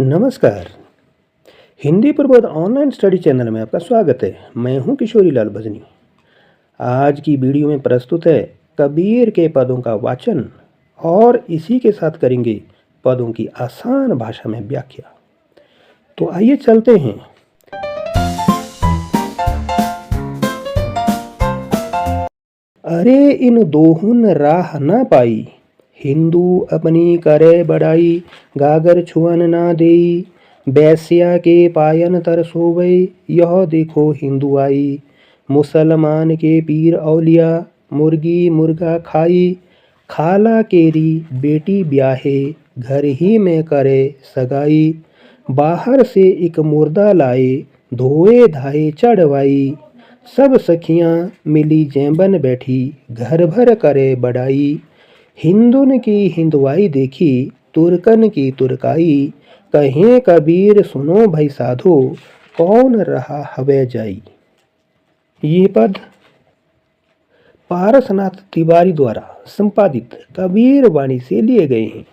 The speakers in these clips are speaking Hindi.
नमस्कार। Hindi Prabodh online study channel में आपका स्वागत है। मैं हूं किशोरी लाल भजनी। आज की वीडियो में प्रस्तुत है कबीर के पदों का वाचन और इसी के साथ करेंगे पदों की आसान भाषा में व्याख्या। तो आइए चलते हैं। अरे इन दोहुन राह ना पाई, हिंदू अपनी करे बड़ाई, गागर छुअन ना देई, बैस्या के पायन तर सोवै, यह देखो हिंदू आई, मुसलमान के पीर औलिया, मुर्गी मुर्गा खाई, खाला केरी बेटी ब्याहे, घर ही में करे सगाई, बाहर से एक मुर्दा लाए, धोए धाए चढ़वाई, सब सखियां मिली जैबन बैठी, घर भर करे बड़ाई, हिंदुन की हिंदुआई देखी, तुर्कन की तुर्काई, कहें कबीर सुनो भाई साधो, कौन रहा हवे जाई। ये पद पारसनाथ तिवारी द्वारा संपादित कबीर वाणी से लिए गए हैं।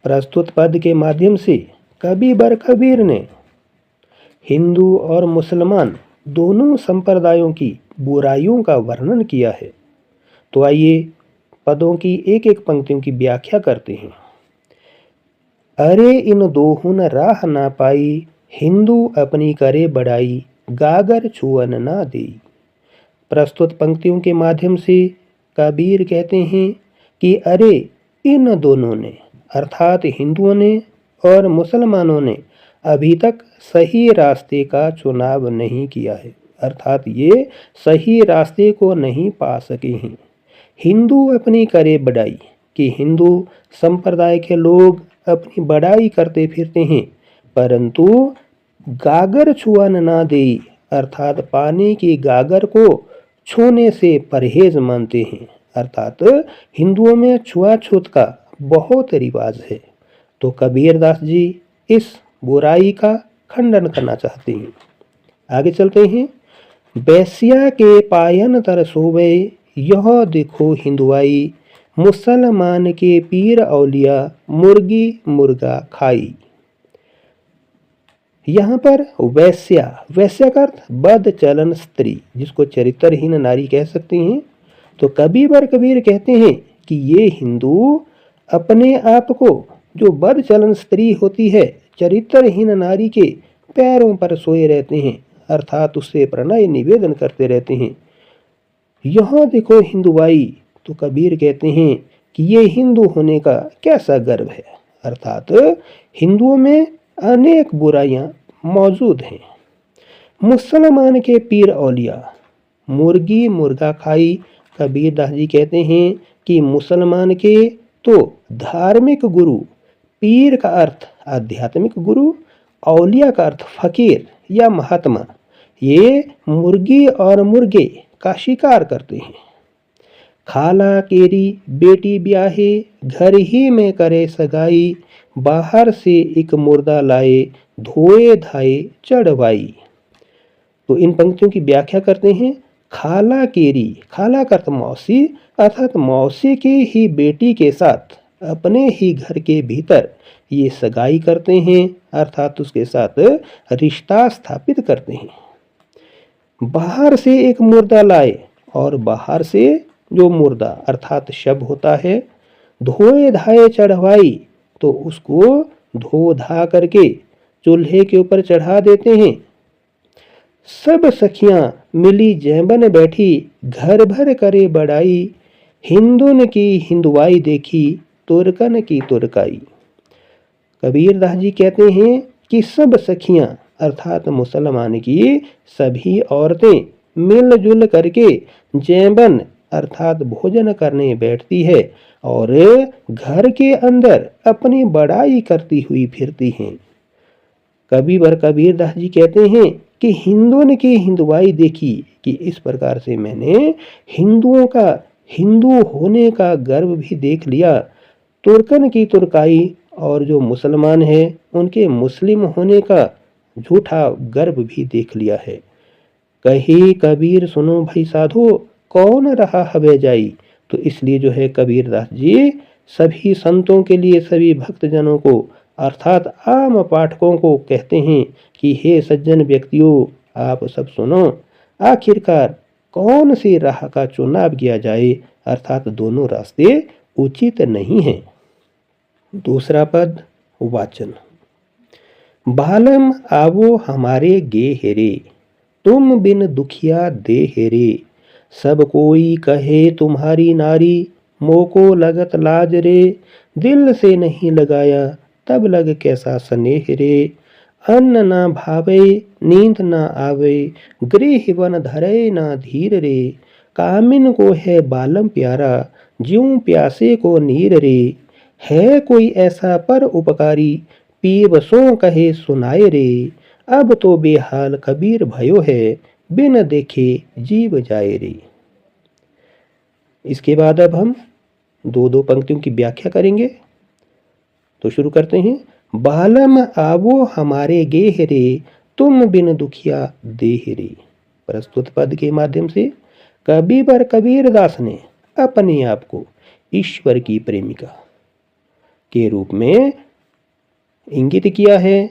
प्रस्तुत पद के माध्यम से कवि बर कबीर ने हिंदू और मुसलमान दोनों संप्रदायों की बुराइयों का वर्णन किया है। तो आइए पदों की एक एक पंक्तियों की व्याख्या करते हैं। अरे इन दोहुन राह ना पाई, हिंदू अपनी करे बड़ाई, गागर छुअन ना देई। प्रस्तुत पंक्तियों के माध्यम से कबीर कहते हैं कि अरे इन दोनों ने अर्थात हिंदुओं ने और मुसलमानों ने अभी तक सही रास्ते का चुनाव नहीं किया है, अर्थात ये सही रास्ते को नहीं पा सके हैं। हिंदू अपनी करे बड़ाई कि हिंदू संप्रदाय के लोग अपनी बड़ाई करते फिरते हैं, परंतु गागर छुअन ना देई अर्थात पानी की गागर को छूने से परहेज मानते हैं, अर्थात हिंदुओं में छुआछूत का बहुत रिवाज है। तो कबीरदास जी इस बुराई का खंडन करना चाहते हैं। आगे चलते हैं। बैस्या के पायन तर सोवे, यह देखो हिंदुआई, मुसलमान के पीर औलिया, मुर्गी मुर्गा खाई। यहाँ पर वैश्या, वैश्या का अर्थ बद चलन स्त्री, जिसको चरित्रहीन नारी कह सकते हैं। तो कवि बर कबीर कहते हैं कि ये हिंदू अपने आप को जो बद चलन स्त्री होती है, चरित्रहीन नारी के पैरों पर सोए रहते हैं, अर्थात उससे प्रणय निवेदन करते रहते हैं। यहाँ देखो हिंदुआई, तो कबीर कहते हैं कि ये हिंदू होने का कैसा गर्व है, अर्थात हिंदुओं में अनेक बुराइयां मौजूद हैं। मुसलमान के पीर औलिया, मुर्गी मुर्गा खाई। कबीरदास जी कहते हैं कि मुसलमान के तो धार्मिक गुरु, पीर का अर्थ आध्यात्मिक गुरु, औलिया का अर्थ फकीर या महात्मा, ये मुर्गी और मुर्गे का शिकार करते हैं। खाला केरी बेटी ब्याहे, घर ही में करे सगाई, बाहर से एक मुर्दा लाए, धोए धाए चढ़वाई। तो इन पंक्तियों की व्याख्या करते हैं। खाला केरी, खाला का अर्थ मौसी, अर्थात मौसी की ही बेटी के साथ अपने ही घर के भीतर ये सगाई करते हैं, अर्थात उसके साथ रिश्ता स्थापित करते हैं। बाहर से एक मुर्दा लाए, और बाहर से जो मुर्दा अर्थात शव होता है, धोए धाए चढ़वाई, तो उसको धो धा करके चूल्हे के ऊपर चढ़ा देते हैं। सब सखियां मिली जैबन बैठी, घर भर करे बड़ाई, हिंदुन की हिंदुआई देखी, तुर्कन की तुर्काई। कबीरदास जी कहते हैं कि सब सखियां अर्थात मुसलमान की सभी औरतें मिलजुल करके जैबन अर्थात भोजन करने बैठती है और घर के अंदर अपनी बड़ाई करती हुई फिरती हैं। कवि बर कबीरदास जी कहते हैं कि हिंदुओं की हिंदुआई देखी कि इस प्रकार से मैंने हिंदुओं का हिंदू होने का गर्व भी देख लिया, तुर्कन की तुर्काई, और जो मुसलमान है उनके मुस्लिम होने का झूठा गर्व भी देख लिया है। कही कबीर सुनो भाई साधो, कौन रहा हवे जाई। तो इसलिए जो है कबीरदास जी सभी संतों के लिए, सभी भक्तजनों को अर्थात आम पाठकों को कहते हैं कि हे सज्जन व्यक्तियों, आप सब सुनो, आखिरकार कौन सी राह का चुनाव किया जाए, अर्थात दोनों रास्ते उचित नहीं हैं। दूसरा पद वाचन। बालम आवो हमारे गे हेरे, तुम बिन दुखिया दे हेरे। सब कोई कहे तुम्हारी नारी, मोको लगत लाज रे। दिल से नहीं लगाया तब लग कैसा स्नेह रे। अन्न ना भावे नींद ना आवे, गृह वन धरे ना धीर रे। कामिन को है बालम प्यारा, ज्यों प्यासे को नीर रे। है कोई ऐसा पर उपकारी, पीब सो कहे सुनाए रे। अब तो बेहाल कबीर भयो है, बिन देखे जीव जाए रे। इसके बाद अब हम दो दो पंक्तियों की व्याख्या करेंगे। तो शुरू करते हैं। बालम आवो हमारे गेह रे, तुम बिन दुखिया देह रे। प्रस्तुत पद के माध्यम से कबीर कबीरदास ने अपने आप को ईश्वर की प्रेमिका के रूप में इंगित किया है।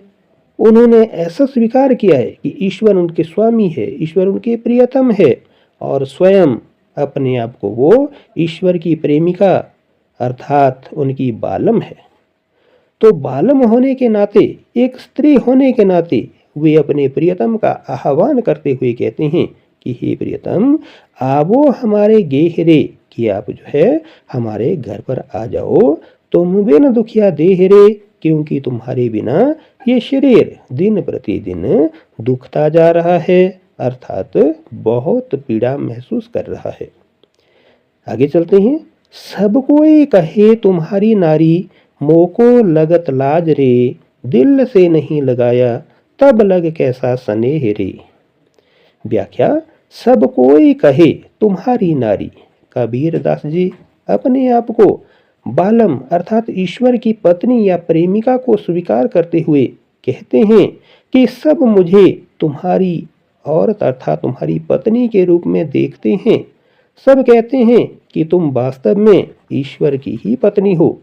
उन्होंने ऐसा स्वीकार किया है कि ईश्वर उनके स्वामी है, ईश्वर उनके प्रियतम है, और स्वयं अपने आप को वो ईश्वर की प्रेमिका अर्थात उनकी बालम है। तो बालम होने के नाते, एक स्त्री होने के नाते वे अपने प्रियतम का आह्वान करते हुए कहते हैं कि हे प्रियतम, आवो हमारे गेह रे, कि आप जो है हमारे घर पर आ जाओ। तुम बिन दुखिया देह रे, क्योंकि तुम्हारे बिना ये शरीर दिन प्रतिदिन दुखता जा रहा है, अर्थात बहुत पीड़ा महसूस कर रहा है। आगे चलते हैं। सब कोई कहे तुम्हारी नारी, मोको लगत लाज रे। दिल से नहीं लगाया तब लग कैसा स्नेह रे। व्याख्या। सब कोई कहे तुम्हारी नारी, कबीर दास जी अपने आप को बालम अर्थात ईश्वर की पत्नी या प्रेमिका को स्वीकार करते हुए कहते हैं कि सब मुझे तुम्हारी औरत अर्थात तुम्हारी पत्नी के रूप में देखते हैं। सब कहते हैं कि तुम वास्तव में ईश्वर की ही पत्नी हो।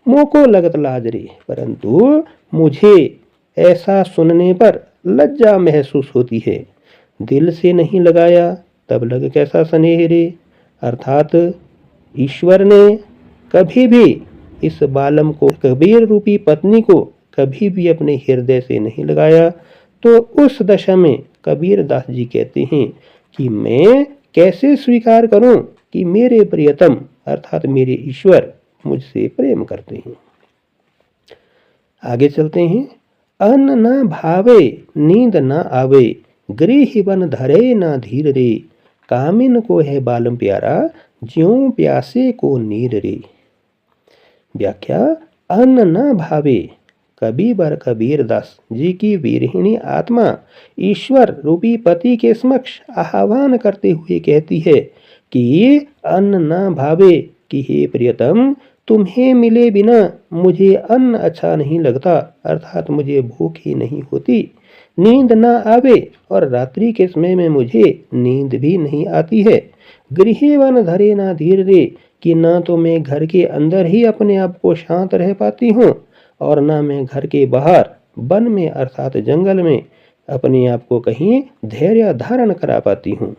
मोको लगत लाज रे, परंतु मुझे ऐसा सुनने पर लज्जा महसूस होती है। दिल से नहीं लगाया तब लग कैसा स्नेह रे, अर्थात ईश्वर ने कभी भी इस बालम को, कबीर रूपी पत्नी को कभी भी अपने हृदय से नहीं लगाया। तो उस दशा में कबीर दास जी कहते हैं कि मैं कैसे स्वीकार करूं कि मेरे प्रियतम अर्थात मेरे ईश्वर मुझसे प्रेम करते हैं। आगे चलते हैं। अन्न न भावे नींद न आवे, गृह वन धरे न धीर रे। कामिन को है बालम प्यारा, ज्यों प्यासे को नीर रे। व्याख्या। अन्न न भावे, कबीर दास जी की वीरहिणी आत्मा ईश्वर रूपी पति के समक्ष आह्वान करते हुए कहती है कि अन्न न भावे, कि हे प्रियतम, तुम्हें मिले बिना मुझे अन्न अच्छा नहीं लगता, अर्थात मुझे भूख ही नहीं होती। नींद न आवे, और रात्रि के समय में मुझे नींद भी नहीं आती है। गृह वन धरे ना धीर रे, कि ना तो मैं घर के अंदर ही अपने आप को शांत रह पाती हूँ, और ना मैं घर के बाहर वन में अर्थात जंगल में अपने आप को कहीं धैर्य धारण करा पाती हूँ।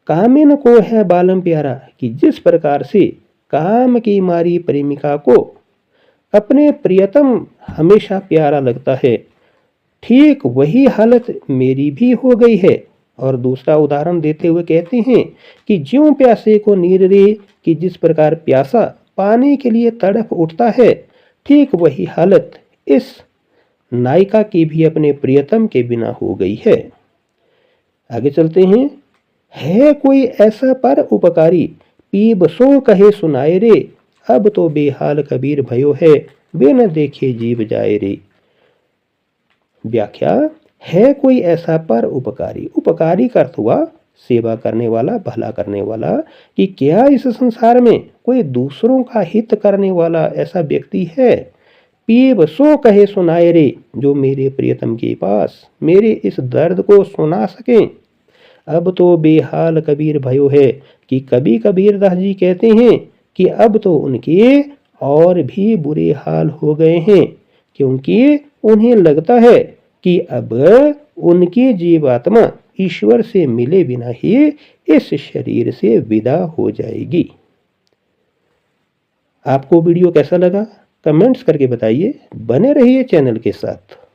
कामिन को है बालम प्यारा, कि जिस प्रकार से काम की मारी प्रेमिका को अपने प्रियतम हमेशा प्यारा लगता है, ठीक वही हालत मेरी भी हो गई है। और दूसरा उदाहरण देते हुए कहते हैं कि ज्यों प्यासे को नीर रे, कि जिस प्रकार प्यासा पानी के लिए तड़प उठता है, ठीक वही हालत इस नायिका की भी अपने प्रियतम के बिना हो गई है। आगे चलते हैं। है कोई ऐसा पर उपकारी, पीब सो कहे सुनाए रे। अब तो बेहाल कबीर भयो है, बिन देखे जीव जाए रे। व्याख्या। है कोई ऐसा पर उपकारी, उपकारी का अर्थ हुआ सेवा करने वाला, भला करने वाला, कि क्या इस संसार में कोई दूसरों का हित करने वाला ऐसा व्यक्ति है। पीब सो कहे सुनाए रे, जो मेरे प्रियतम के पास मेरे इस दर्द को सुना सके। अब तो बेहाल कबीर भयो है, कि कभी कबीर दास जी कहते हैं कि अब तो उनके और भी बुरे हाल हो गए हैं, क्योंकि उन्हें लगता है कि अब उनकी जीवात्मा ईश्वर से मिले बिना ही इस शरीर से विदा हो जाएगी। आपको वीडियो कैसा लगा कमेंट्स करके बताइए। बने रहिए चैनल के साथ।